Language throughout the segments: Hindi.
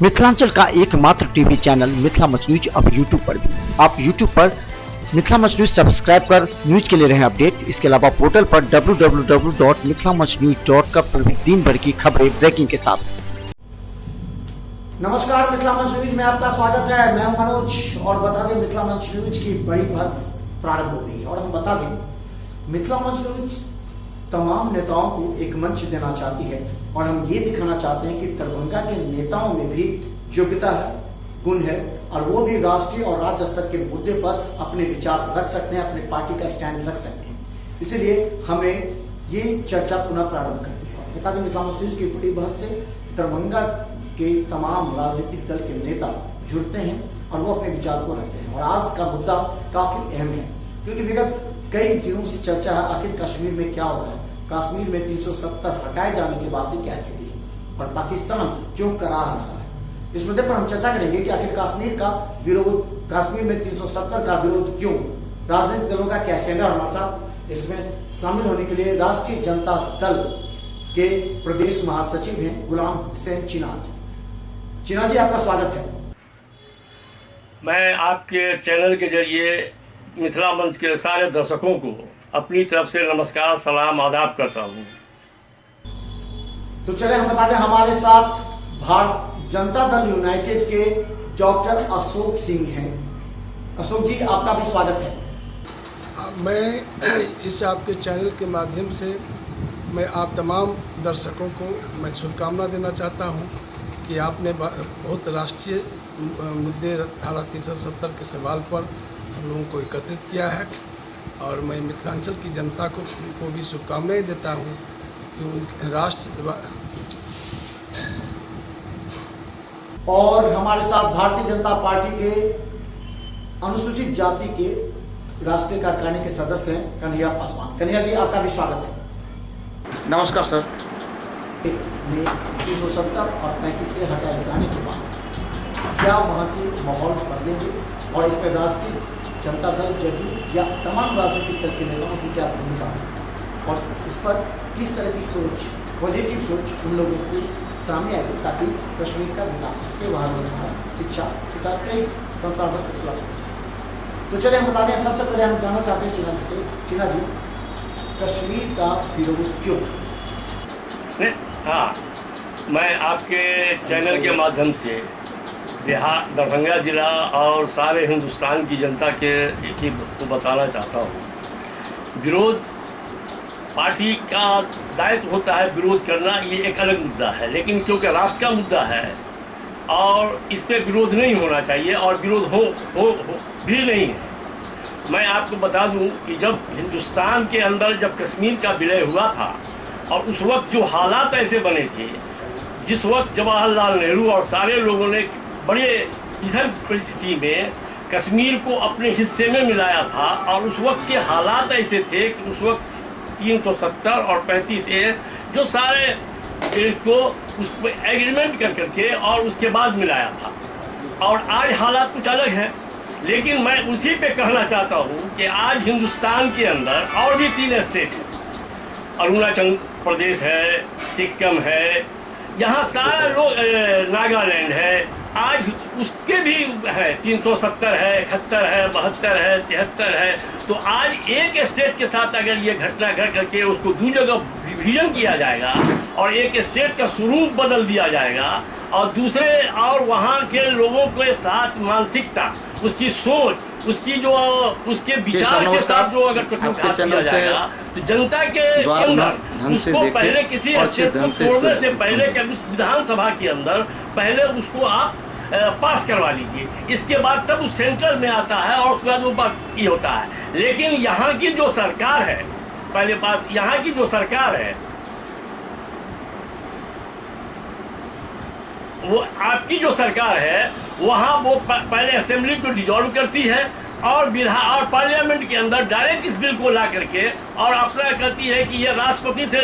मिथिलांचल का एकमात्र TV channel Mithila much news अब यूट्यूब पर भी। आप यूट्यूब पर मिथिला मच न्यूज सब्सक्राइब कर न्यूज के लिए रहे अपडेट। इसके अलावा पोर्टल पर www.mithilamachnews.com पर भी दिन भर की खबरें ब्रेकिंग के साथ। नमस्कार, मिथिला मंच न्यूज में आपका स्वागत है। मैं हूं मनोज और बता दें मिथिला मंच न्यूज की बड़ी बस प्रारंभ हो गई है। और हम बता दें मिथिला मंच न्यूज तमाम नेताओं को एक मंच देना चाहती है और हम ये दिखाना चाहते हैं कि दरभंगा के नेताओं में भी योग्यता है, गुण है और वो भी राष्ट्रीय और राज्य स्तर के मुद्दे पर अपने विचार रख सकते हैं, अपने पार्टी का स्टैंड रख सकते हैं। इसलिए हमें ये चर्चा पुनः प्रारंभ करती है। बता दें मिथिला मंच न्यूज की बड़ी बहस से दरभंगा के तमाम राजनीतिक दल के नेता जुड़ते हैं और वो अपने विचार को रखते हैं। और आज का मुद्दा काफी अहम है क्योंकि विगत कई दिनों से चर्चा है आखिर कश्मीर में क्या हो रहा है, कश्मीर में 370 हटाए जाने के बाद से क्या स्थिति है और पाकिस्तान क्यों करा रहा है। इस मुद्दे पर हम चर्चा करेंगे कि आखिर कश्मीर का विरोध, कश्मीर में 370 का विरोध क्यों, राजनीतिक दलों का क्या स्टैंड है। हमारे साथ इसमें शामिल होने के लिए राष्ट्रीय जनता दल के प्रदेश महासचिव हैं गुलाम हुसैन चिना जी, आपका स्वागत है। मैं आपके चैनल के जरिए मिथिला मंच के सारे दर्शकों को अपनी तरफ से नमस्कार, सलाम, आदाब करता हूँ। तो चले हम बता दें हमारे साथ भारतीय जनता दल यूनाइटेड के डॉक्टर अशोक सिंह हैं। अशोक जी, आपका भी स्वागत है। मैं इस आपके चैनल के माध्यम से मैं आप तमाम दर्शकों को मैं शुभकामना देना चाहता हूँ कि आपने बहुत राष्ट्रीय मुद्दे धारा 370 के सवाल पर हम लोगों को एकत्रित किया है और मैं मिथिलांचल की जनता को भी शुभकामनाएं देता हूं कि और हमारे साथ भारतीय जनता पार्टी के अनुसूचित जाति के राष्ट्रीय कार्यकारिणी के सदस्य हैं कन्हैया पासवान। कन्हैया जी, आपका भी स्वागत है। नमस्कार सर। 370 और 35 से हटाए जाने के बाद क्या वहाँ की माहौल बदलेंगे और इसमें राष्ट्रीय जनता दल, जदयू या तमाम राजनीतिक दल के नेताओं की क्या भूमिका है और इस पर किस तरह की सोच, पॉजिटिव सोच उन लोगों की सामने आएगी ताकि कश्मीर का विकास हो सके, वहाँ रोजगार, शिक्षा के साथ कई संसाधन उपलब्ध हो सके। तो चलिए हम बता दें, सबसे पहले हम जानना चाहते हैं चिना जी, कश्मीर का विरोध क्यों? हाँ, मैं आपके चैनल के माध्यम से बिहार, दरभंगा जिला और सारे हिंदुस्तान की जनता को बताना चाहता हूँ। विरोध पार्टी का दायित्व होता है, विरोध करना ये एक अलग मुद्दा है, लेकिन क्योंकि राष्ट्र का मुद्दा है और इस पर विरोध नहीं होना चाहिए और विरोध हो भी नहीं है। मैं आपको बता दूं कि जब हिंदुस्तान के अंदर जब कश्मीर का विलय हुआ था और उस वक्त जो हालात ऐसे बने थे, जिस वक्त जवाहरलाल नेहरू और सारे लोगों ने बड़े इधर परिस्थिति में कश्मीर को अपने हिस्से में मिलाया था और उस वक्त के हालात ऐसे थे कि उस वक्त 370 और 35 ए जो सारे को उस पर एग्रीमेंट कर करके और उसके बाद मिलाया था। और आज हालात कुछ अलग हैं, लेकिन मैं उसी पे कहना चाहता हूँ कि आज हिंदुस्तान के अंदर और भी 3 स्टेट हैं, अरुणाचल प्रदेश है, सिक्किम है, यहाँ सारा लोग, नागालैंड है, आज उसके भी है 370 है, 71 है, 72 है, 73 है। तो आज एक स्टेट के साथ अगर ये घटना घट करके उसको 2 जगह डिवीजन किया जाएगा और एक स्टेट का स्वरूप बदल दिया जाएगा और दूसरे और वहाँ के लोगों के साथ मानसिकता, उसकी सोच, उसकी जो उसके विचार के साथ जो अगर कटुघात किया जाएगा तो जनता के अंदर उसको पहले किसी स्टेट को तोड़ने से पहले कि उस विधानसभा के अंदर पहले उसको आप पास करवा लीजिए, इसके बाद तब उस सेंट्रल में आता है और उसके बाद ऊपर ये होता है। लेकिन यहाँ की जो सरकार है, पहले बात यहाँ की जो सरकार है वो आपकी जो सरकार है वहाँ वो पहले असेंबली को डिसॉल्व करती है और पार्लियामेंट के अंदर डायरेक्ट इस बिल को ला करके और अपना कहती है कि ये राष्ट्रपति से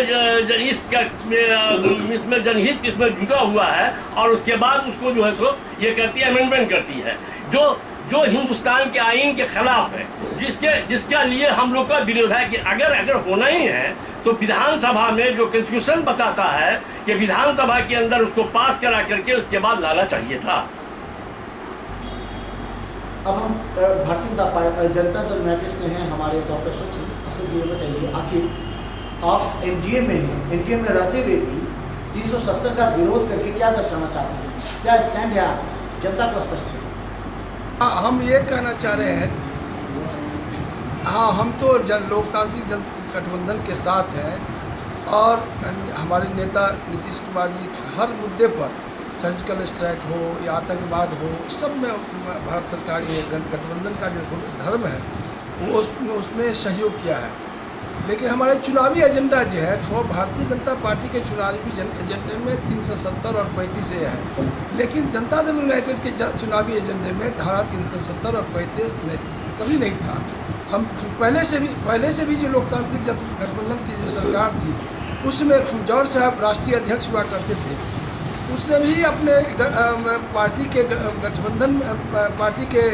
इसमें जनहित इसमें जुटा हुआ है और उसके बाद उसको जो है सो ये करती है, अमेंडमेंट करती है जो हिंदुस्तान के आईन के खिलाफ है, जिसका लिए हम लोग का विरोध है कि अगर होना ही है तो विधानसभा में जो कॉन्स्टिट्यूशन बताता है कि विधानसभा के अंदर उसको पास करा करके उसके बाद लाना चाहिए था। अब हम भारतीय जनता दल यूनाइटेड से हैं, हमारे डॉक्टर अशोक जी, ये बताइए आखिर आप एनडीए में हैं, एनडीए में रहते हुए भी 370 का विरोध करके क्या दर्शाना चाहते हैं, क्या स्टैंड है आप जनता को स्पष्ट करें। हम ये कहना चाह रहे हैं, हाँ हम तो लोकतांत्रिक गठबंधन के साथ हैं और हमारे नेता नीतीश कुमार जी हर मुद्दे पर, सर्जिकल स्ट्राइक हो या आतंकवाद हो, सब में भारत सरकार ये गठबंधन का जो धर्म है वो उसमें सहयोग किया है। लेकिन हमारे चुनावी एजेंडा जो है वो भारतीय जनता पार्टी के चुनावी एजेंडे में 370 और 35 है, लेकिन जनता दल यूनाइटेड के चुनावी एजेंडे में धारा 370 और 35 कभी नहीं था। हम पहले से भी जो लोकतांत्रिक गठबंधन की जो सरकार थी उसमें जौहर साहब राष्ट्रीय अध्यक्ष हुआ करते थे, उसने भी अपने पार्टी के गठबंधन पार्टी के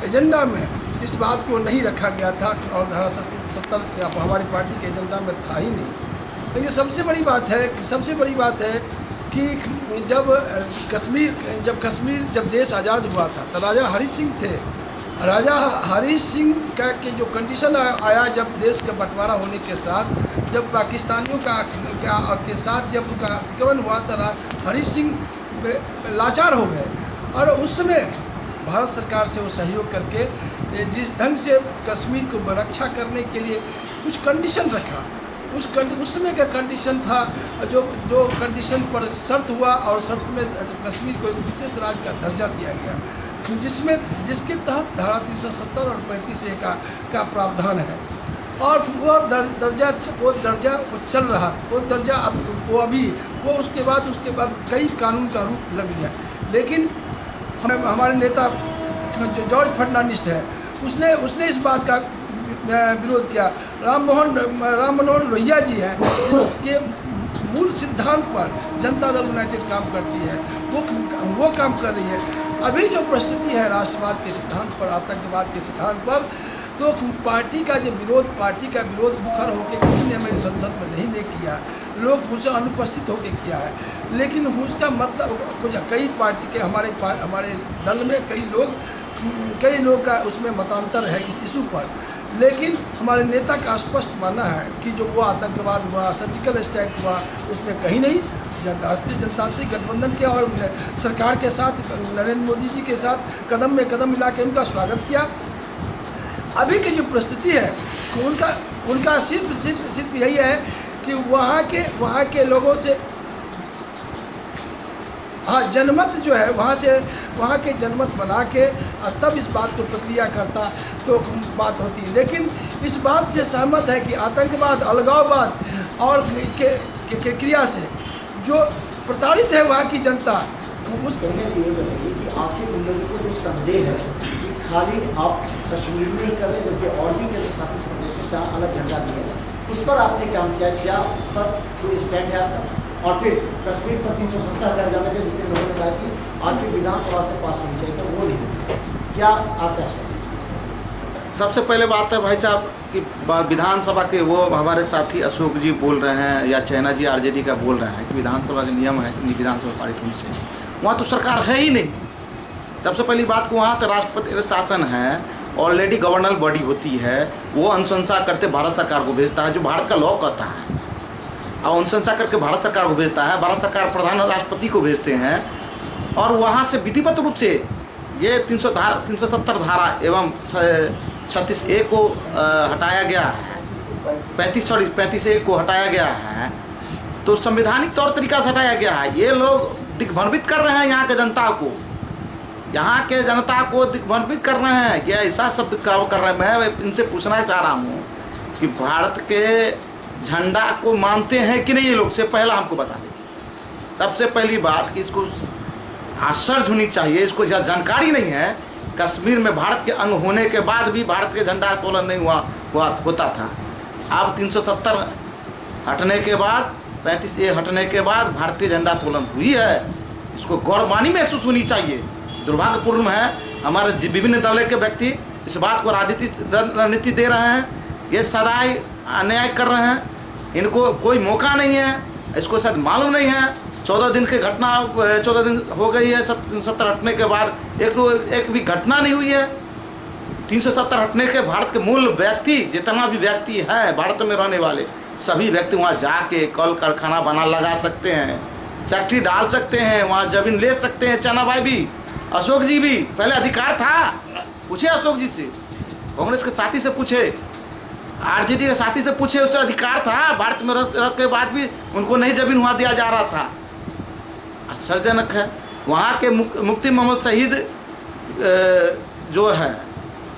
एजेंडा में इस बात को नहीं रखा गया था और धारा 70 हमारी पार्टी के एजेंडा में था ही नहीं। लेकिन सबसे बड़ी बात है कि जब देश आज़ाद हुआ था तो राजा हरि सिंह थे। राजा हरि सिंह का के जो कंडीशन आया जब देश का बंटवारा होने के साथ, जब पाकिस्तानियों के साथ जब उनका अतिक्रमण हुआ तो हरि सिंह लाचार हो गए और उस समय भारत सरकार से वो सहयोग करके जिस ढंग से कश्मीर को रक्षा करने के लिए कुछ कंडीशन रखा, उस समय का कंडीशन था जो कंडीशन पर शर्त हुआ और शर्त में कश्मीर को एक विशेष राज्य का दर्जा दिया गया, जिसके तहत धारा 370 और 35A का प्रावधान है और वो दर्जा चल रहा, वो दर्जा वो उसके बाद कई कानून का रूप लग गया। लेकिन हमारे नेता जो जॉर्ज फर्नांडिस है उसने इस बात का विरोध किया। राम मनोहर लोहिया जी हैं जिसके मूल सिद्धांत पर जनता दल यूनाइटेड काम करती है, वो काम कर रही है। अभी जो परिस्थिति है राष्ट्रवाद के सिद्धांत पर, आतंकवाद के सिद्धांत पर, तो पार्टी का विरोध मुखर होकर किसी ने हमारी संसद में नहीं किया, लोग उसे अनुपस्थित होकर किया है। लेकिन उसका मतलब कई पार्टी के हमारे दल में कई लोग का उसमें मतांतर है इस इशू पर। लेकिन हमारे नेता का स्पष्ट मानना है कि जो वो आतंकवाद हुआ, सर्जिकल स्ट्राइक हुआ, उसमें कहीं नहीं राष्ट्रीय जनतांत्रिक गठबंधन के और सरकार के साथ, नरेंद्र मोदी जी के साथ कदम में कदम मिला के उनका स्वागत किया। अभी की जो परिस्थिति है उनका सिर्फ यही है कि वहाँ के लोगों से जनमत जो है वहाँ के जनमत बना के तब इस बात को प्रक्रिया करता तो बात होती। लेकिन इस बात से सहमत है कि आतंकवाद, अलगाववाद और के क्रिया से जो प्रताड़ित है वहाँ की जनता उस ये बताइए कि आखिर उन लोगों को जो संदेह है कि खाली आप कश्मीर में ही कर रहे हैं जबकि और भी केंद्र शासित प्रदेशों का अलग झंडा दिया है, उस पर आपने काम किया, क्या उस पर कोई स्टैंड है आपका? और फिर कश्मीर पर 370 हटाया जाना चाहिए जिसने लोगों ने कहा कि आखिर विधानसभा से पास होनी चाहिए, तो वो नहीं, क्या आपका स्टैंड? सबसे पहले बात है भाई साहब कि विधानसभा के वो हमारे साथी अशोक जी बोल रहे हैं या चाइना जी आरजेडी का बोल रहे हैं कि विधानसभा के नियम है कि विधानसभा पारित होनी चाहिए। वहाँ तो सरकार है ही नहीं। सबसे पहली बात को वहाँ तो राष्ट्रपति शासन है, ऑलरेडी गवर्नर बॉडी होती है, वो अनुशंसा करते भारत सरकार को भेजता है, जो भारत का लॉ कहता है, और अनुशंसा करके भारत सरकार को भेजता है, भारत सरकार प्रधान राष्ट्रपति को भेजते हैं और वहाँ से विधिवत रूप से ये 370 धारा एवं 36A को हटाया गया है, 35A को हटाया गया है, तो संवैधानिक तौर तरीका से हटाया गया है। ये लोग दिग्भ्रमित कर रहे हैं यहाँ के जनता को दिग्भ्रमित कर रहे हैं। ये ऐसा शब्द कर रहे हैं। मैं इनसे पूछना चाह रहा हूँ कि भारत के झंडा को मानते हैं कि नहीं ये लोग, से पहला हमको बता दें। सबसे पहली बात कि इसको आश्चर्य होनी चाहिए, इसको जानकारी नहीं है। कश्मीर में भारत के अंग होने के बाद भी भारत के झंडा आंदोलन नहीं होता था। अब 370 हटने के बाद, 35A हटने के बाद भारतीय झंडा आंदोलन हुई है। इसको गौरवानी महसूस होनी चाहिए। दुर्भाग्यपूर्ण है हमारे विभिन्न दल के व्यक्ति इस बात को राजनीति दे रहे हैं, ये सदाई अन्याय कर रहे हैं। इनको कोई मौका नहीं है, इसको शायद मालूम नहीं है। 14 दिन की घटना, 14 दिन हो गई है 370 हटने के बाद, एक भी घटना नहीं हुई है। 370 हटने के भारत के मूल व्यक्ति, जितना भी व्यक्ति है भारत में रहने वाले सभी व्यक्ति वहाँ जाके कल कारखाना बना लगा सकते हैं, फैक्ट्री डाल सकते हैं, वहाँ जमीन ले सकते हैं। चना भाई भी, अशोक जी भी, पहले अधिकार था, पूछे अशोक जी से, कांग्रेस के साथी से पूछे, आरजेडी के साथी से पूछे, उसे अधिकार था। भारत में रह के बाद भी उनको नहीं जमीन वहाँ दिया जा रहा था। आश्चर्यजनक है। वहाँ के मुफ्ती मोहम्मद शहीद जो है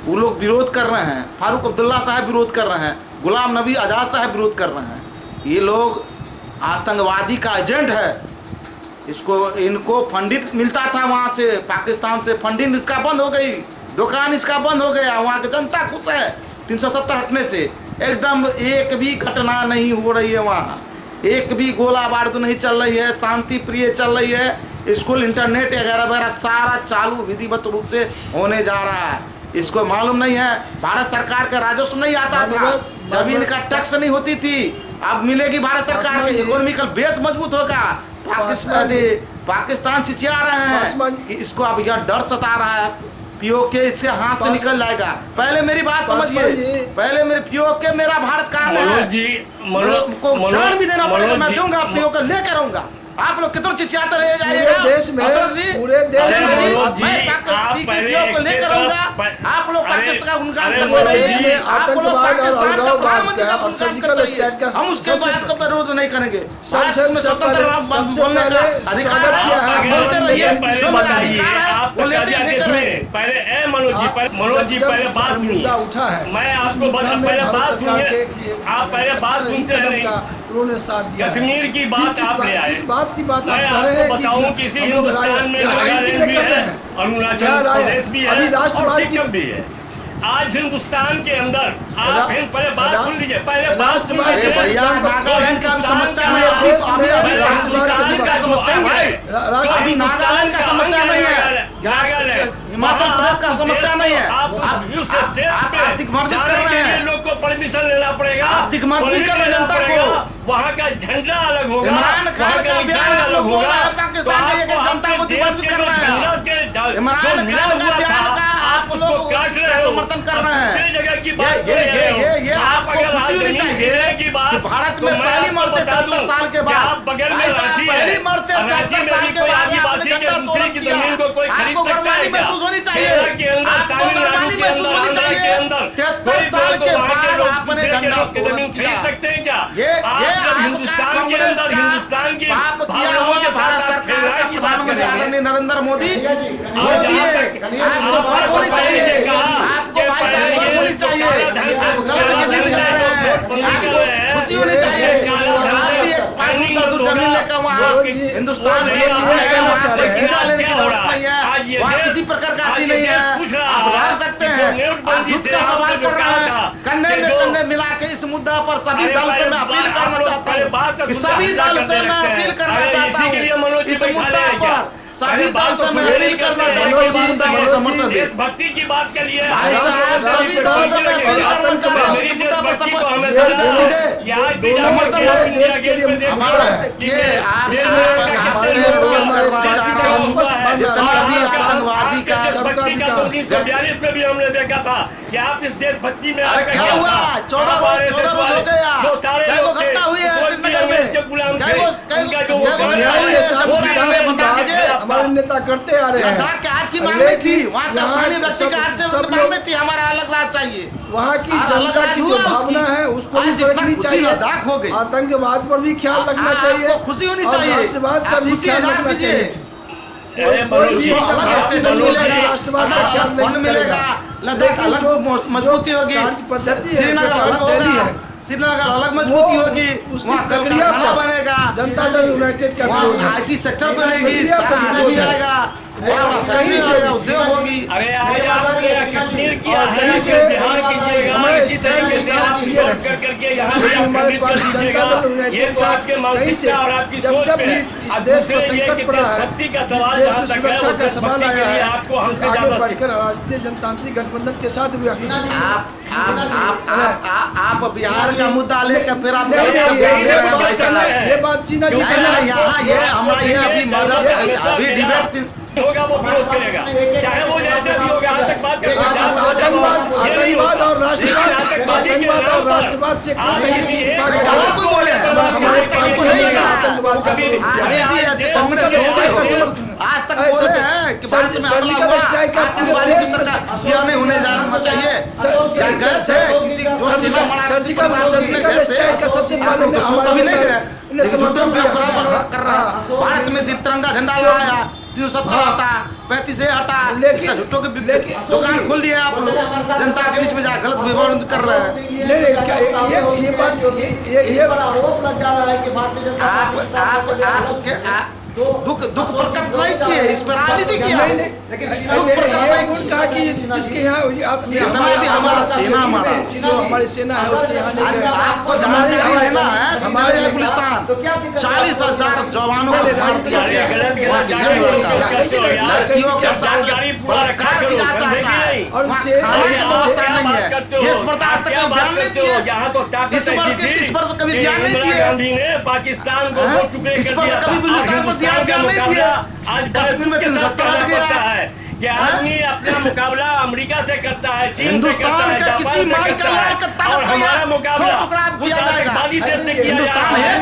वो लोग विरोध कर रहे हैं, फारूक अब्दुल्ला साहब विरोध कर रहे हैं, गुलाम नबी आज़ाद साहब विरोध कर रहे हैं। ये लोग आतंकवादी का एजेंट है। इनको फंडिंग मिलता था वहाँ से, पाकिस्तान से फंडिंग इसका बंद हो गई, दुकान इसका बंद हो गया। वहाँ की जनता खुश है 370 हटने से, एकदम एक भी घटना नहीं हो रही है वहाँ, एक भी गोला बारूद नहीं चल रही है, शांति प्रिय चल रही है। स्कूल, इंटरनेट वगैरह वगैरह सारा चालू विधिवत रूप से होने जा रहा है। इसको मालूम नहीं है, भारत सरकार का राजस्व नहीं आता था, जमीन का टैक्स नहीं होती थी, अब मिलेगी भारत सरकार के, इकोनॉमिकल बेस मजबूत होगा। पाकिस्तान चिचिया रहे हैं कि इसको अब यह डर सता रहा है, पीओके इसके हाथ से निकल जाएगा। पहले मेरी बात समझिए, पहले मेरे पीओके मेरा भारत काम है को जान भी देना पड़ेगा, मैं दूंगा, पीओके लेकर रहूंगा। आप लोग कितना चिचियाते रह जाइएगा पूरे देश में मैं को लेकर रहूंगा। आप लोग पाकिस्तान उनका आप लोग पाकिस्तान का प्रधानमंत्री का गुणगान करते हैं, हम उसके बाद को विरोध नहीं करेंगे। भारत में स्वतंत्र बोलने का अधिकार है, बोलते रहिए, जो मेरा अधिकार है वो लेते लेकर रहेंगे। पहले मनोज जी पहले बात सुनिए, मैं आपको पहले बात सुनिए, आप पहले बात सुनते रहिए। उन्होंने साथ दिया, कश्मीर की बात आप ले आए, इस बात की बात मैं आपको बताऊं कि इसी हिंदुस्तान में नागालैंड भी है, अरुणाचल प्रदेश भी है और सिक्किम भी है। आज हिंदुस्तान के अंदर आप पहले बात सुन लीजिए, पहले बात सुन लीजिए। नागालैंड का समस्या नहीं है, नागालैंड का समस्या नहीं है, हिमाचल प्रदेश का समस्या नहीं है। आप दिग्मार्जित कर रहे हैं, लोग को परमिशन लेना पड़ेगा, आप दिग्मार्जित कर रहे हैं जनता को। वहाँ का झंडा अलग होगा, इमरान खान का बयान आप लोग बोल रहे हैं, पाकिस्तान के जनता को दिग्मार्जित कर रहे हैं। इमरान खान का बयान का आप लोग समर्थन कर रहे हैं। ये आपको खुशी होनी चाहिए कि भारत में पहली मरते 73 साल के बाद, पहली मरते 73 साल के बाद दूसरे की जमीन को कोई खरीद सकता है? महसूस होनी चाहिए, आपको गर्मानी महसूस होनी चाहिए। 73 साल के बाद आपने झंडा जमीन खरीद सकते हैं क्या? ये हिंदुस्तान के अंदर हिंदुस्तान की पाप किया हुआ भारत सरकार का प्रधानमंत्री आदरणीय नरेंद्र मोदी आपको गर्व होनी चाहिए, आपको भाई साहब गर्व होनी चाहिए, आप गलत के दिन जा रहे हैं, आपको खुशी होनी चाहिए। आप भी एक 5 जमीन लेकर वहाँ हिंदुस्तान के वहाँ लेने की जरूरत नहीं है, वहाँ किसी प्रकार का आती नहीं है, आप रह सकते हैं। आप झूठ का सवाल कर रहे हैं, कन्ने में कन्ने मिला के इस मुद्दा पर सभी दल से मैं अपील करना चाहता हूँ कि सभी दल से मैं अपील करना चाहता हूँ इस मुद्दा पर, सभी दल से मैं अपील करना चाहता हूँ इस मुद्दा पर समर्थन दें। देशभक्ति की बात के लिए भाई साहब सभी दल से मैं अपील करना चाहता हूँ इस मुद्दा पर समर्थन देश के लिए हमारा ये आप जितना भी आतंकवादी का 1942 में भी हमने देखा था कि आप इस देशभक्ति में क्या हुआ 14 रोज हो गया, क्या घटना हुई है श्रीनगर में, हमारे नेता करते आ रहे हैं। लद्दाख के आज की मांग नहीं थी, वहाँ का स्थानीय व्यक्ति का आज से मांग नहीं थी, हमारा अलग राज चाहिए। वहाँ की जनता की जो भावना है उसको भी देखनी चाहिए। लद्दाख हो गई, आतंकवाद पर भी ख्याल रखना चाहिए, आपको खुशी होनी चाहिए, राष्ट्रवाद का भी ख्याल रखना चाहिए। फंड मिलेगा, लद्दाख अलग मजबूती होगी, श्रीनगर अलग होगा, श्रीनगर अलग मजबूती होगी, वहाँ कारखाना बनेगा, जनता दल यूनाइटेड का वहाँ IT सेक्टर बनेगी, सारा आदमी आएगा, बड़ा बड़ा फैक्ट्री होगा, उद्योग होगी। अरे आज आपने कश्मीर किया है, कहीं से बिहार कीजिएगा, इसी तरीके से आप विरोध कर करके यहाँ पे आप खंडित कर दीजिएगा। ये तो आपके मानसिकता और आपकी सोच पे है। अब दूसरे ये कि देशभक्ति का सवाल जहाँ तक है, वो देशभक्ति के लिए आपको हमसे ज्यादा राष्ट्रीय जनतांत्रिक गठबंधन के साथ भी आप बिहार का मुद्दा लेकर फिर आप ये बात चीना जी यहाँ ये हमारा ये अभी डिबेट होगा वो विरोध करेगा, चाहे वो जैसे भी होगा। आतंकवाद और राष्ट्रवाद से आज तक बोले हैं कि भारत में हमला हुआ, आतंकवादी की सरकार नहीं होने जाना चाहिए। सर्जिकल स्ट्राइक का सबसे भारत में तिरंगा झंडा लगाया, 370 हटा, 35 हटा, इसका झुट्टों के दुकान खोल दिया आप लोग, जनता के बीच में जा गलत विवरण कर रहे हैं। ये बात ये बड़ा आरोप लग जा रहा है कि भारतीय जनता आप दुख प्रकट नहीं किए, इस पर राजनीति किया। कहा कि जिसके यहाँ भी हमारा सेना मारा, जो हमारी सेना है उसके यहाँ आपको जानकारी लेना है। हमारे गुलिस्तान 40,000 जवानों को मार दिया गया, लड़कियों के साथ बलात्कार किया जाता है, वहाँ खाने की व्यवस्था नहीं है। इस पर तक बयान नहीं दिए, इस पर कभी बयान नहीं दिए। गांधी ने पाकिस्तान को दो टुकड़े कर दिया था। आज कश्मीर में 370 हट गया है कि आदमी अपना मुकाबला अमेरिका से करता है, चीन से करता है, हिंदुस्तान का किसी माई का और हमारा मुकाबला उस आतंकवादी देश से किया जा रहा है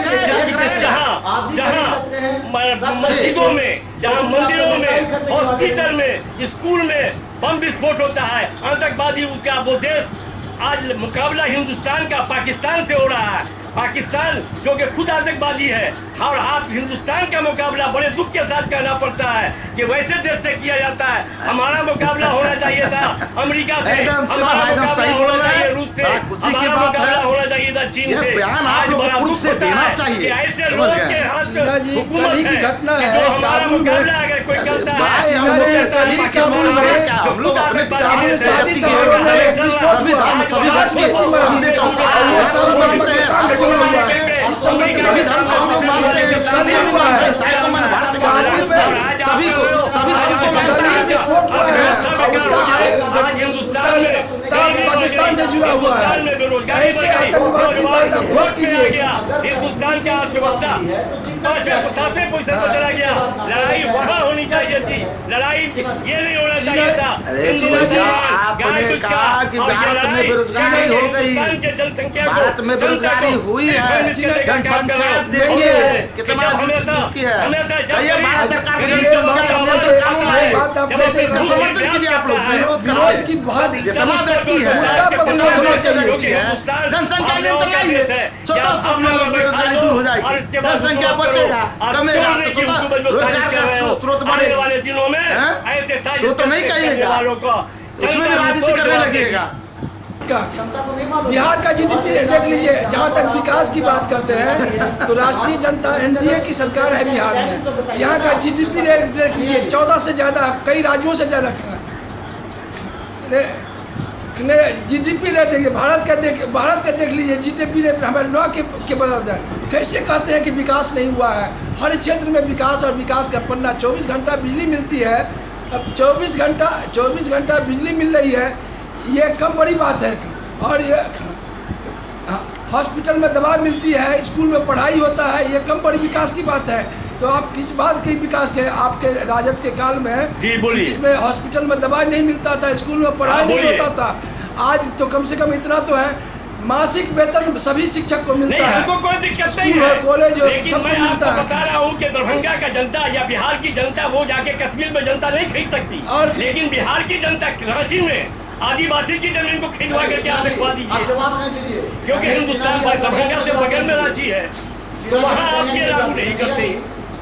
जहाँ मस्जिदों में, जहाँ मंदिरों में, हॉस्पिटल में, स्कूल में बम विस्फोट होता है। आतंकवादी का वो देश आज मुकाबला हिंदुस्तान का पाकिस्तान से हो रहा है। पाकिस्तान जो कि खुद आतंकवादी है, और आप हिंदुस्तान का मुकाबला बड़े दुख के साथ कहना पड़ता है कि वैसे देश से किया जाता है। हमारा मुकाबला होना चाहिए था अमेरिका से, हमारा मुकाबला होना चाहिए रूस से, हमारा मुकाबला होना चाहिए था चीन से। आज बड़ा दुख होता है कि ऐसे लोगों के हाथ में हुकूमत है कि जो हमारा मुकाबला अगर कोई करता है पाकिस्तान से जुड़ा हुआ है। हिंदुस्तान की अर्थव्यवस्था 7वें पोजीशन पर चला गया। लड़ाई वहाँ होनी चाहिए थी, लड़ाई ये नहीं होना चाहिए था। आपने कहा कि भारत में बेरोजगारी हो गई, भारत में बेरोजगारी हुई है, जनसंख्या देखिए कितना की है। ये भारत सरकार का समर्थन कीजिए, आप लोग विरोध करो। जितना व्यक्ति है जनसंख्या नियंत्रण लाइए, बेरोजगारी दूर हो जाएगी, जनसंख्या बचेगा, कमेगा, रोजगार का स्रोत बढ़ेगा। वाले दिनों में ऐसे स्रोत नहीं कहिएगा, उसमें भी राजनीति करने लगेगा। बिहार का जीडीपी देख लीजिए, जहाँ तक विकास की बात करते हैं तो राष्ट्रीय जनता एनडीए की सरकार है बिहार में। यहाँ का जीडीपी रेट देख लीजिए 14 से ज़्यादा, कई राज्यों से ज़्यादा जीडीपी रेट देखिए। भारत का देख लीजिए जीडीपी रेट हमारे 9 के बदल है। कैसे कहते हैं कि विकास नहीं हुआ है? हर क्षेत्र में विकास और विकास का पन्ना। 24 घंटा बिजली मिलती है, अब 24 घंटा बिजली मिल रही है, ये कम बड़ी बात है। और ये हॉस्पिटल में दवा मिलती है, स्कूल में पढ़ाई होता है, ये कम बड़ी विकास की बात है। तो आप किस बात के विकास के आपके राजद के काल में जिसमें हॉस्पिटल में दवा नहीं मिलता था, स्कूल में पढ़ाई नहीं होता था, आज तो कम से कम इतना तो है, मासिक वेतन सभी शिक्षक को मिलता है। हमको कोई दिक्कत नहीं है, कॉलेज लेकिन मैं आपको बता रहा हूँ कि दरभंगा का जनता या बिहार की जनता वो जाके कश्मीर में जनता नहीं खरीद सकती, लेकिन बिहार की जनता रांची में आदिवासी की जमीन को खरीदवा करके आप दिखवा दीजिए, क्योंकि हिंदुस्तान दरभंगा से बगल में रांची है, तो वहाँ आप ये लागू नहीं करते।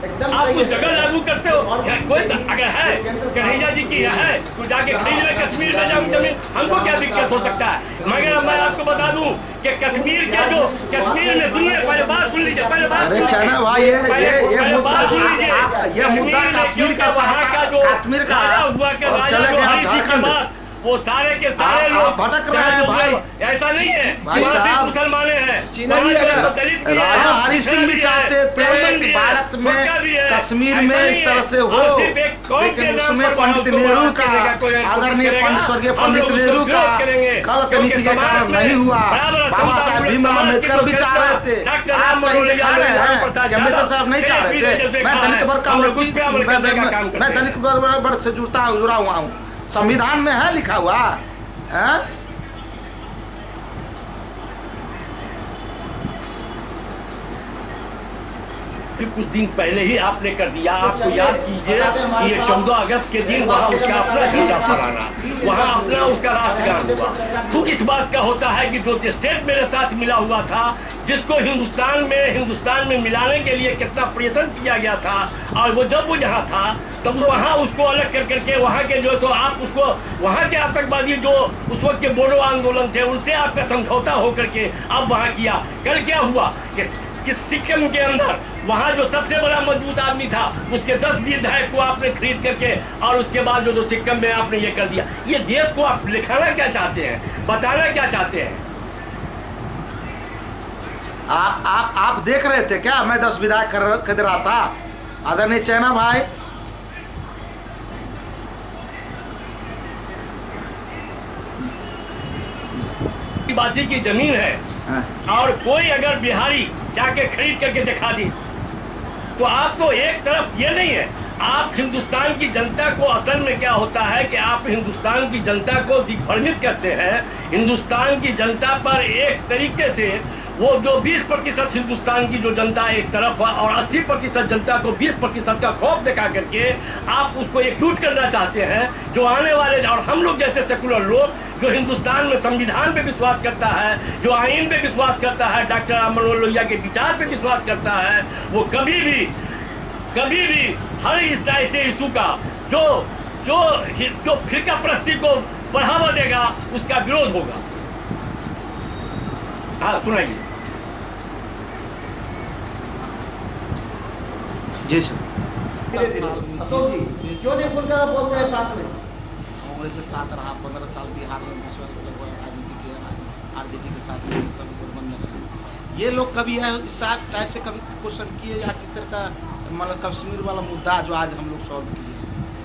एकदम आप सही कुछ है। जगह लागू करते हो। और कोई अगर है कन्हैया जी की है तो जाके खरीद ले कश्मीर का जमीन, हमको क्या दिक्कत हो सकता है। मगर मैं आपको बता दूं कि कश्मीर के जो कश्मीर में दुनिया, पहले बात सुन लीजिए, पहले बात अरे सुन लीजिए। चना भाई, ये पहले मुद्दा बात सुन लीजिए। ये मुद्दा कश्मीर का वहाँ का जो कश्मीर का राजा हुआ के और राजा चले जो गए हरि सिंह के झारखंड। बाद वो सारे के सारे आप लोग भटक रहे हैं जो भाई। ऐसा नहीं है, भाई वहाँ साहब, सिर्फ मुसलमाने हैं, चीना जी, वहाँ अगर तो दलित भी है, राजा हरि सिंह भी है, चाहते थे ब्राह्मण कि भी है, भारत में छोटा भी है। कश्मीर ऐसा में नहीं इस तरह है। से हो, और सिर्फ एक कौम के लेकिन नाम उसमें पर पंडित उसको नेहरू बात का, करने का कोई आदरणीय करेगा। पंडित स्वर्गीय हम पंडित लोग उसको नेहरू का विरोध करेंगे, गलत क्योंकि नीति के समाज कारण में नहीं हुआ। बराबर बाबा समता साहब पूरे भीमराव समाज की अम्बेडकर भी जो चाह रहे थे, डॉक्टर आप राम कहीं मनोहर दिखा रहे लोहिया, हैं प्रसाद कि अम्बेडकर साहब नहीं चाह रहे थे। मैं दलित वर्ग का मैं दलित वर्ग से जुड़ा हुआ हूँ, संविधान में है लिखा हुआ है। कुछ दिन पहले ही आपने कर दिया। आपको याद कीजिए कि ये 14 अगस्त के दिन वहाँ उसका अपना झंडा फहराना, वहाँ अपना उसका राष्ट्रगान हुआ। दुख इस बात का होता है कि जो स्टेट मेरे साथ मिला हुआ था, जिसको हिंदुस्तान में मिलाने के लिए कितना प्रयत्न किया गया था, और वो जब वो यहाँ था तब वहाँ उसको अलग कर करके वहाँ के जो तो आप उसको वहाँ के आतंकवादी जो उस वक्त के बोडो आंदोलन थे उनसे आपका समझौता होकर के अब वहाँ किया। कल क्या हुआ कि सिक्किम के अंदर वहाँ जो सबसे बड़ा मजबूत आदमी था उसके 10 विधायक को आपने खरीद करके और उसके बाद जो सिक्किम में आपने ये कर दिया। ये देश को आप दिखाना क्या चाहते हैं, बताना क्या चाहते हैं? आप देख रहे थे क्या मैं 10 विधायक कर रहा था? आदरणीय चैना भाई, बासी की जमीन है और कोई अगर बिहारी जाके खरीद करके दिखा दी तो आप तो एक तरफ ये नहीं है, आप हिंदुस्तान की जनता को, असल में क्या होता है कि आप हिंदुस्तान की जनता को दिग्भ्रमित करते हैं। हिंदुस्तान की जनता पर एक तरीके से वो जो 20% हिंदुस्तान की जो जनता एक तरफ है और 80% जनता को 20% का खौफ दिखा करके आप उसको एकजुट करना चाहते हैं। जो आने वाले और हम लोग जैसे सेकुलर लोग जो हिंदुस्तान में संविधान पे विश्वास करता है, जो आइन पे विश्वास करता है, डॉक्टर राम मनोहर लोहिया के विचार पे विश्वास करता है, वो कभी भी हर इस ऐसे इशू का जो फिरका परस्ती को बढ़ावा देगा उसका विरोध होगा। हाँ सुनाइए। जी सर। अशोक जी क्यों नहीं खुलकर आप बोलते हैं साथ में? कांग्रेस के साथ रहा 15 साल, बिहार में राजनीति किया, आरजेडी के साथ सब गठबंधन रहे। ये लोग कभी इस टाइप से कभी क्वेश्चन किए या किस तरह का मतलब कश्मीर वाला मुद्दा जो आज हम लोग सॉल्व किए,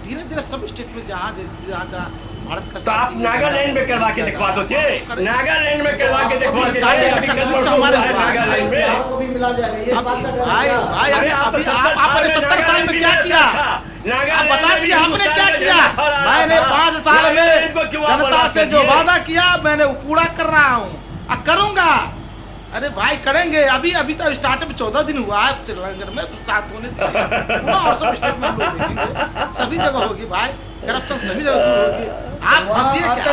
धीरे धीरे सब स्टेट में जहाँ जहाँ भारत का तो आप नागालैंड में करवा के दिखवा दो, नागालैंड में करवा के दिखवा के नागालैंड में को भी मिला जाएगा। ये बात का भाई आपने 70 साल में क्या किया? आप बता दिए आपने क्या किया? मैंने 5 साल में जनता से जो वादा किया मैंने वो पूरा कर रहा हूँ और करूँगा। अरे भाई करेंगे, अभी तो स्टार्ट में 14 दिन हुआ है श्रीलंका में, स्टार्ट होने और सब स्टेट में हम लोग देखेंगे, सभी जगह होगी भाई, करप्शन सभी जगह होगी। आप हंसिए क्या?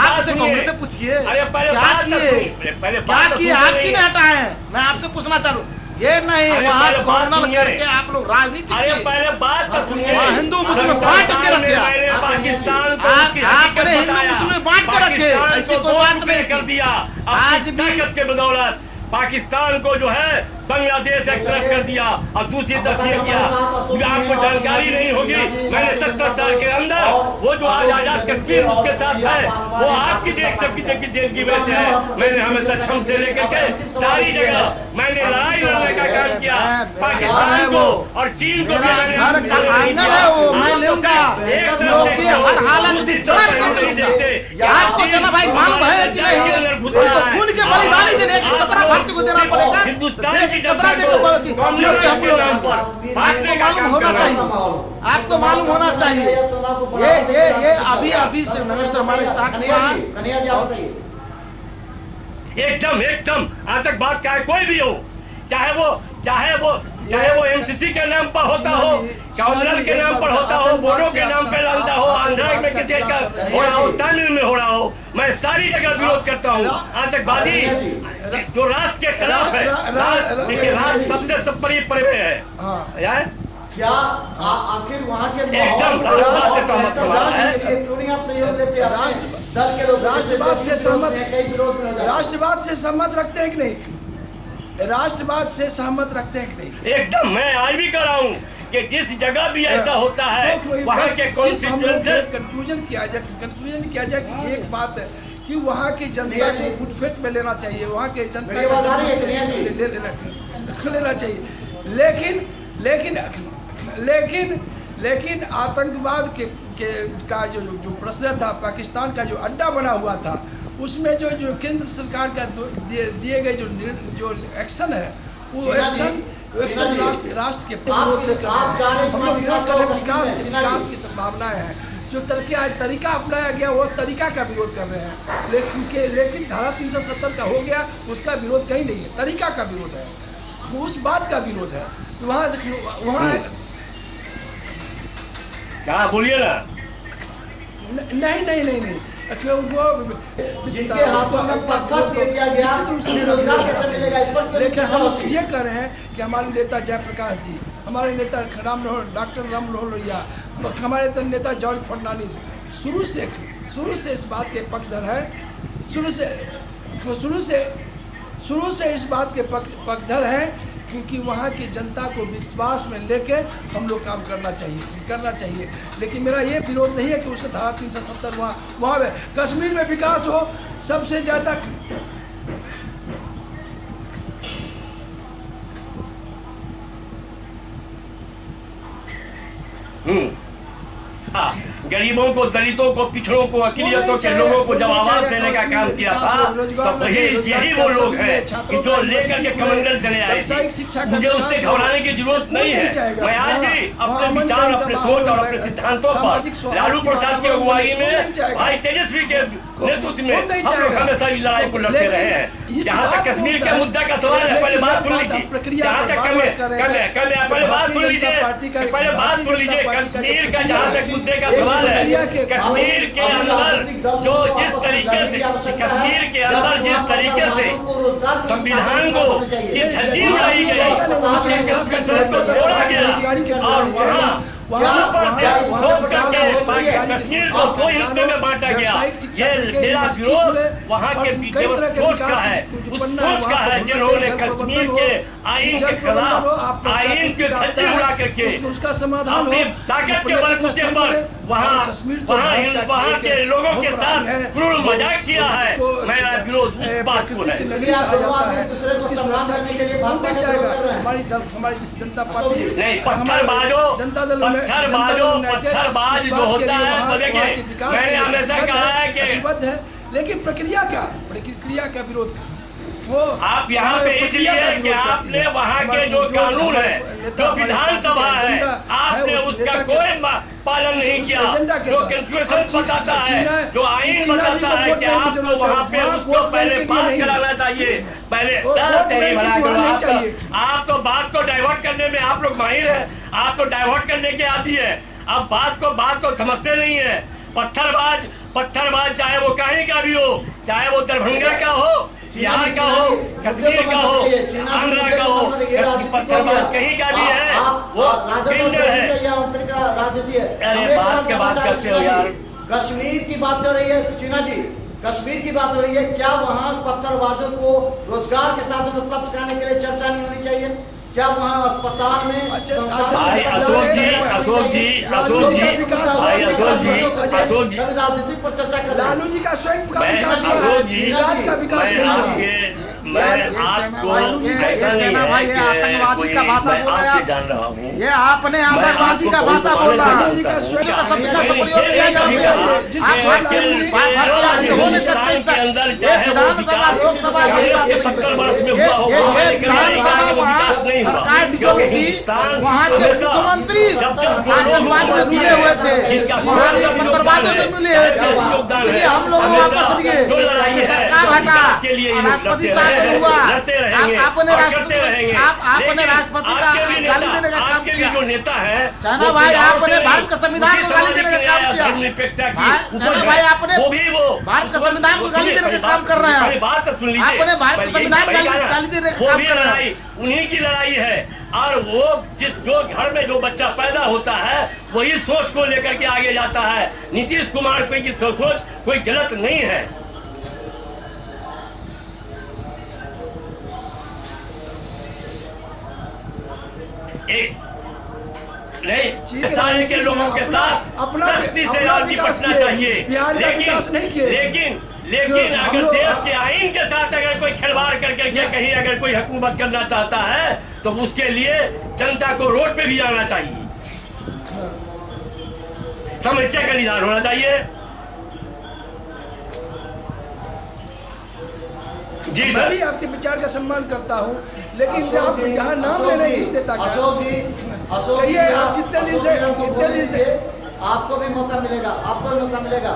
आपसे कांग्रेस से पूछिए क्या किए, आप क्यों नहीं हटाए? मैं आपसे पूछना चाहूँ ये नहीं वहाँ गवर्नर करके आप लोग राजनीति, अरे पहले बात तो सुनिए। हिंदू मुस्लिम बांट के रखे, पाकिस्तान को आपने हिंदू मुस्लिम बांट के रखे, ऐसी कोई बात नहीं कर दिया। आज भी ताकत के बदौलत पाकिस्तान को जो है बांग्लादेश एक तरफ कर दिया और दूसरी तरफ ये किया। आपको जानकारी नहीं होगी, मैंने 70 साल के अंदर वो जो आज आजाद कश्मीर उसके साथ है वो आपकी देख सबकी देख की वजह से है। मैंने हमेशा छम से लेकर के सारी जगह मैंने लड़ाई लड़ने का काम किया, पाकिस्तान को और चीन को घर का आंगन है वो मैं लूंगा, लोग की हर हालत में चार आपको चला भाई मालूम है कि नहीं, खून के बलिदानी देने की खतरा भारत को देना पड़ेगा। हिंदुस्तान की खतरा देखो कम्युनिस्ट के नाम पर बांटने का काम होना चाहिए, आपको मालूम होना चाहिए। ये अभी से हमारे स्टार्ट हुआ है। कन्हैया जी आप बताइए। एकदम आतंकवाद का कोई भी हो, चाहे वो एमसीसी के नाम पर होता हो, कम्युनल के नाम पर होता हो, बोडो के नाम पर लगता हो, आंध्रा में किसी का हो रहा हो, तमिल में हो रहा हो, मैं सारी जगह विरोध करता हूँ। आतंकवादी जो राष्ट्र के खिलाफ है, देखिए राष्ट्र सबसे सब बड़ी पड़े हुए है। हाँ क्या आखिर वहाँ के एकदम राष्ट्रवाद से सहमत हमारा है। क्यों नहीं आप सहयोग देते हैं? दल के लोग राष्ट्रवाद से सहमत, कई विरोध में हो जाते हैं। राष्ट्रवाद से सहमत रखते हैं कि नहीं? राष्ट्रवाद से सहमत रखते हैं कि नहीं? एकदम मैं आज भी कर रहा हूँ कि जिस जगह भी ऐसा होता है वहाँ के कॉन्स्टिट्यूएंसी से कंक्लूजन किया जाए कि एक बात है कि वहाँ की जनता को गुटफेत में लेना चाहिए, वहाँ के जनता को लेना चाहिए। लेकिन आतंकवाद के का जो प्रश्न था, पाकिस्तान का जो अड्डा बना हुआ था, उसमें जो केंद्र सरकार का दिए गए जो एक्शन है, वो एक्शन राष्ट्र के विकास की संभावनाएं हैं। जो तरीका अपनाया गया वो तरीका का विरोध कर रहे हैं, लेकिन धारा 370 का हो गया, उसका विरोध कहीं नहीं है, तरीका का विरोध है, उस बात का विरोध है। वहाँ क्या बोलिए ना। नहीं जिनके हाथों में पत्थर दे दिया गया, रोजगार कैसे मिलेगा? इस पर लेकिन हम ये कह रहे हैं कि हमारे नेता जयप्रकाश जी, हमारे नेता डॉक्टर राम मनोहर लोहिया, हमारे नेता जॉर्ज फर्नांडिस शुरू से इस बात के पक्षधर है, शुरू से इस बात के पक्षधर हैं क्योंकि वहाँ की जनता को विश्वास में लेके हम लोग काम करना चाहिए। लेकिन मेरा ये विरोध नहीं है कि उसका धारा 370 वहाँ में कश्मीर में विकास हो। सबसे ज़्यादा गरीबों को, दलितों को, पिछड़ों को, अकिलियतों के लोगों को जब आवाज देने का काम किया था, तो यही वो लोग हैं कि जो लेकर के कमंडल चले आए थे। मुझे उससे घबराने की जरूरत नहीं है। मैं आज भी अपने विचार, अपने सोच और अपने सिद्धांतों पर लालू प्रसाद की अगुवाई में, भाई तेजस्वी के नेतृत्व में हम लोग हमेशा इस लड़ाई को लड़ते रहे हैं। जहाँ तक कश्मीर के मुद्दा का सवाल है, पहले बात सुन लीजिए। जहाँ तक पहले बात सुन लीजिए। कश्मीर का जहाँ तक मुद्दे का सवाल है, कश्मीर के अंदर जो जिस तरीके से संविधान को ये धज्जी उड़ाई गई, उसके कंस्ट्रक्शन को तोड़ा गया और वहाँ पर से ठोक करके कश्मीर को दो हिस्से में बांटा गया। ये मेरा विरोध वहाँ के सोच का है, उस सोच का है जिन्होंने कश्मीर के आइन के खिलाफ आइन के धज्जी उड़ा करके अपनी ताकत के बलबूते पर वहाँ के लोगों के साथ क्रूर मजाक किया है। मेरा विरोध उस बात को है। हमारी जनता पार्टी नहीं, पत्थरबाज जो होता है, देखिए मैंने हमेशा कहा है कि है, लेकिन प्रक्रिया का विरोध वो आप यहाँ पे इसलिए कि आपने वहाँ के जो कानून है, जो विधानसभा है, आपने उसका कोई पालन नहीं किया। जो कॉन्स्टिट्यूशन बताता है, जो आइन बताता है कि आपको वहाँ पे उसको पहले पास कराना चाहिए, पहले आप तो बात को डाइवर्ट करने में आप लोग माहिर है, आप तो डाइवर्ट करने के आदी है। अब बात को समझते नहीं है। पत्थरबाज चाहे वो कहीं का भी हो, चाहे वो दरभंगा का हो, यहाँ का हो, कश्मीर का हो, आंध्रा का हो, पत्थरबाज कहीं का भी है, वो क्रिमिनल है। अरे बात के बात करते हो यार। कश्मीर की बात हो रही है चीना जी, कश्मीर की बात हो रही है। क्या वहाँ पत्थरबाजों को रोजगार के साधन उपलब्ध कराने के लिए चर्चा नहीं होनी चाहिए? क्या वहाँ अस्पताल में राजनीति पर चर्चा कर? लालू जी का स्वयं का विकास का विकास मैं आपको ऐसा नहीं है कि आतंकवादी का भाषा बोल रहे हैं, जान रहा हूँ। ये आपने आतंकवादी का भाषा बोल रहा है। के अंदर चाहे वो विकास 70 वर्ष में हुआ होगा, नहीं हुआ, क्योंकि हिंदुस्तान वहाँ के मुख्यमंत्री आतंकवाद से जुड़े हुए थे, वहाँ से पत्थरबाजों से मिले हैं। हम लोग वापस लिए, सरकार हटा, राष्ट्रपति साहब नहीं हुआ। लड़ते रहेंगे आपने और राष्ट्रपति करते रहेंगे। आपने लेकिन राष्ट्रपति का आपके भी गाली नेता- देने का काम आपके भी किया। जो नेता है चाइना भाई, आपने भारत का संविधान को गाली देने का काम किया। धर्मनिरपेक्षता की चाइना उपज भाई, है, आपने वो भी वो भारत का उस वक्त संविधान को वो गाली सुनिए, देने का पहली काम बात- कर रहे हैं। पहली बात तो सुन लीजिए। आपने भारत का पहली- संविधान पहली गाली गाना, देने का वो काम भी कर रहे हैं। लड़ाई उन्हीं की लड़ाई है। और वो जो घर में जो बच्चा पैदा होता है वही सोच को लेकर के आगे जाता है। नीतीश कुमार कोई की सोच कोई गलत नहीं है। नहीं, सारे के लोगों के साथ सख्ती से और निपटना चाहिए। लेकिन अगर देश के आईन के साथ अगर कोई खिलवाड़ करके कहीं अगर कोई हुकूमत करना चाहता है तो उसके लिए जनता को रोड पे भी आना चाहिए, समस्या का निदान होना चाहिए। जी मैं सर, भी आपके विचार का सम्मान करता हूँ, लेकिन जहाँ नाम ले रहे हैं जिस नेता का, अशोक जी कहिए आप कितने दिन से आपको भी मौका मिलेगा, आपको भी मौका मिलेगा।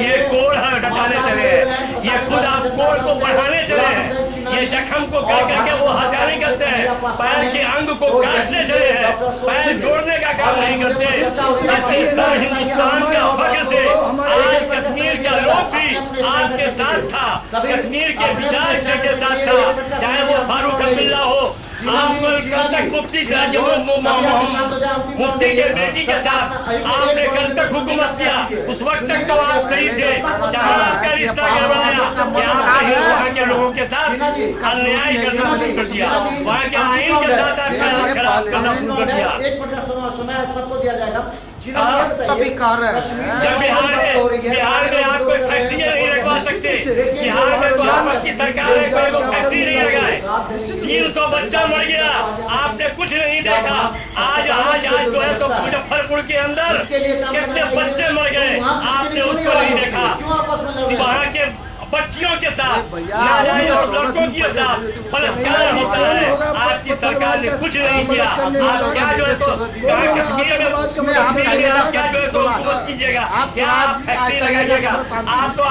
ये कोड़ है हटाने चले हैं, ये खुद आप कोड़ को बढ़ाने चले हैं, ये जख्म को कर करके वो हटाने करते हैं, पैर के अंग को काटने चले हैं, पैर जोड़ने का काम नहीं करते। इसलिए सारे हिंदुस्तान का फख्र से आज कश्मीर का लोग भी आपके साथ था, कश्मीर के विचार के साथ था, चाहे वो फारूक अब्दुल्ला हो, आपको कल तक मुफ्ती से मुफ्ती के बेटी के साथ आपने कल तक हुकूमत किया, उस वक्त तक तो आप सही थे। जहाँ आपका रिश्ता गड़बड़ाया कि आपने वहाँ के लोगों के साथ अन्याय करना शुरू कर दिया, वहाँ के आईन के साथ आप खराब करना शुरू कर दिया। एक मिनट का समय सबको दिया जाएगा। तभी कह रहे हैं जब बिहार में आप कोई फैक्ट्री नहीं लगवा सकते, बिहार में तो आपकी सरकार है कोई फैक्ट्री नहीं लगाए, 300 बच्चा मर गया, आपने कुछ नहीं देखा। आज जो है तो मुजफ्फरपुर के अंदर कितने बच्चे मर गए, आपने उसको नहीं देखा। वहाँ के बच्चियों के साथ नाजायज लड़कों के साथ बलात्कार होता है, आपकी सरकार ने कुछ नहीं किया। आप क्या जो है तो कश्मीर में आप क्या जो है तो हुकूमत कीजिएगा, क्या आप फैक्ट्री लगाइएगा, आप तो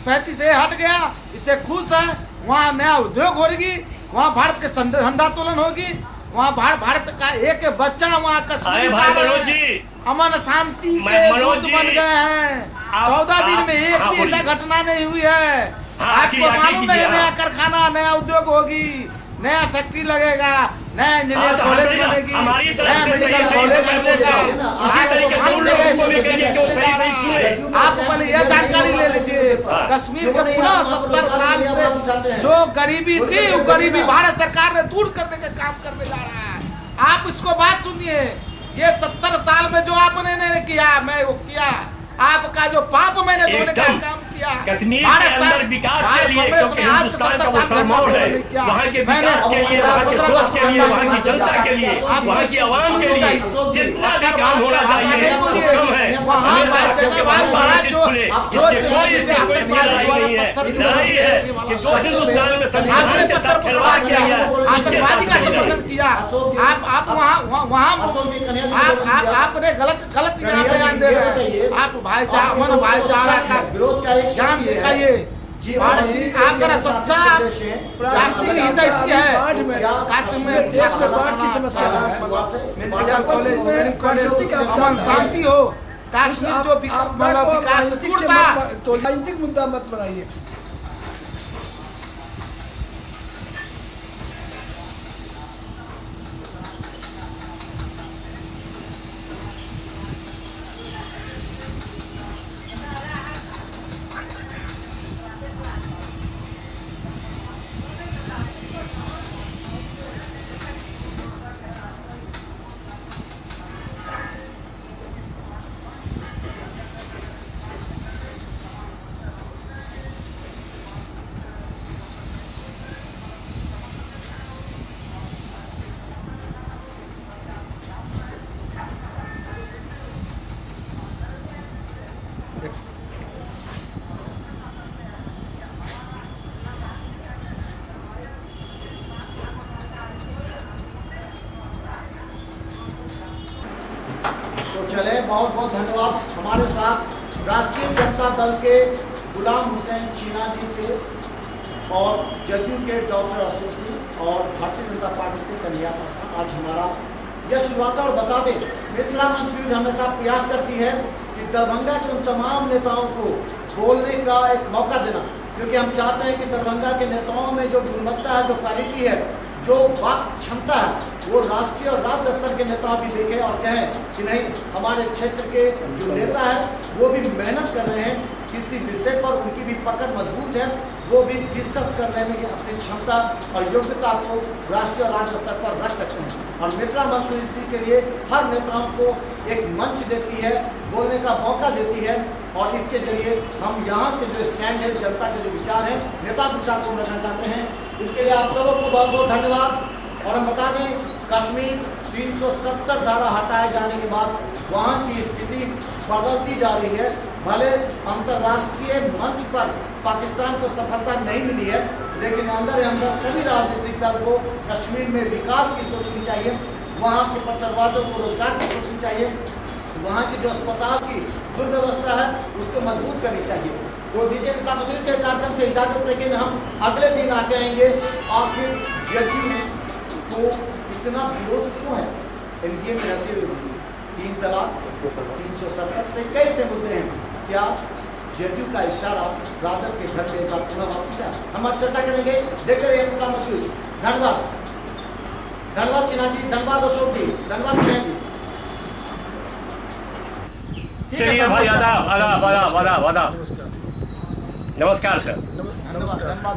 35 से हट गया, इससे खुश है। वहाँ नया उद्योग होगी, वहाँ भारत के झंडोत्तोलन होगी, वहाँ भारत का एक बच्चा वहाँ कश्मीर मनोज जी, अमन शांति के दूत बन गए हैं। 14 दिन में एक भी ऐसा घटना नहीं हुई है। आपको मालूम नहीं, नया कारखाना, नया उद्योग होगी, नया फैक्ट्री लगेगा, नया इंजीनियर कॉलेज बनेगी, नया मेडिकल कॉलेज बनेगा। आप पहले यह जानकारी ले लीजिए, कश्मीर के पुनः 70 साल से जो गरीबी थी वो गरीबी भारत सरकार ने दूर करने का काम करने जा रहा है। आप इसको बात सुनिए, ये 70 साल में जो आपने नहीं किया, मैं वो किया, आपका जो पाप मैंने धोने का काम किया कश्मीर के अंदर विकास के लिए, क्योंकि हिंदुस्तान का वो सरमौर है, वहाँ के विकास के लिए, वहाँ के सोच के लिए, वहाँ की जनता के लिए, वहाँ की आवाम के लिए जितना भी काम होना चाहिए वो कम है। इसमें लड़ाई नहीं है, लड़ाई है कि जो हिंदुस्तान में संविधान के साथ खिलवाड़ किया गया, आतंकवादी का समर्थन किया। आप वहाँ आपने गलत बयान दे रहे हैं। आप भाईचारा का विरोध का एक ज्ञान दिखाइए। आपका सच्चा राष्ट्रीय हित ऐसी है, काश्मीर में देश में बाढ़ की समस्या है, मेडिकल कॉलेज अमन शांति हो, कश्मीर जो विकास तो राजनीतिक मुद्दा मत बनाइए। तो चले, बहुत बहुत धन्यवाद। हमारे साथ राष्ट्रीय जनता दल के गुलाम हुसैन चीना जी थे और जदयू के डॉक्टर अशोक सिंह और भारतीय जनता पार्टी से कन्हैया पासवान। आज हमारा यह शुरुआत और बता दें, मिथिला मंच न्यूज हमेशा प्रयास करती है कि दरभंगा के उन तमाम नेताओं को बोलने का एक मौका देना, क्योंकि हम चाहते हैं कि दरभंगा के नेताओं में जो गुणवत्ता है, जो क्वालिटी है, जो वाक क्षमता है, वो राष्ट्रीय और राज्य स्तर के नेता भी देखें और कहें कि नहीं, हमारे क्षेत्र के जो नेता है वो भी मेहनत कर रहे हैं, किसी विषय पर उनकी भी पकड़ मजबूत है, वो भी डिस्कस करने में अपनी क्षमता और योग्यता को राष्ट्रीय और राज्य स्तर पर रख सकते हैं। और मिथिला मंच इसी के लिए हर नेताओं को एक मंच देती है, बोलने का मौका देती है, और इसके जरिए हम यहाँ के जो स्टैंड है, जनता के जो विचार हैं, नेता के विचार को रखना चाहते हैं। इसके लिए आप सबों को बहुत बहुत धन्यवाद। और हम बता दें, कश्मीर 370 धारा हटाए जाने के बाद वहाँ की स्थिति बदलती जा रही है। भले अंतर्राष्ट्रीय मंच पर पाकिस्तान को सफलता नहीं मिली है, लेकिन अंदर सभी राजनीतिक दल को कश्मीर में विकास की सोचनी चाहिए, वहाँ के पत्थरबाजों को रोजगार की सोचनी चाहिए, वहाँ की जो अस्पताल की दुर्व्यवस्था है उसको मजबूत करनी चाहिए। तो दीजिए मिथिला मंच के कार्यक्रम से इजाजत, लेकिन हम अगले दिन आके आएंगे। आखिर जदयू को इतना विरोध क्यों है? एनडीए में रहते हुए 3 तलाक, 370 से कई से मुद्दे हैं। क्या जदयू का इशारा राजद के घर के बाद पुनः वापसी का? हम आज चर्चा करेंगे। देखते रहिए मिथिला मंच न्यूज। धन्यवाद, धन्यवाद चीना जी, धन्यवाद अशोक जी, धन्यवाद जय जी। चलिए भाई, आदाब आदाब आदाब आदाब आदाब। नमस्कार। नमस्कार सर। नमस्कार।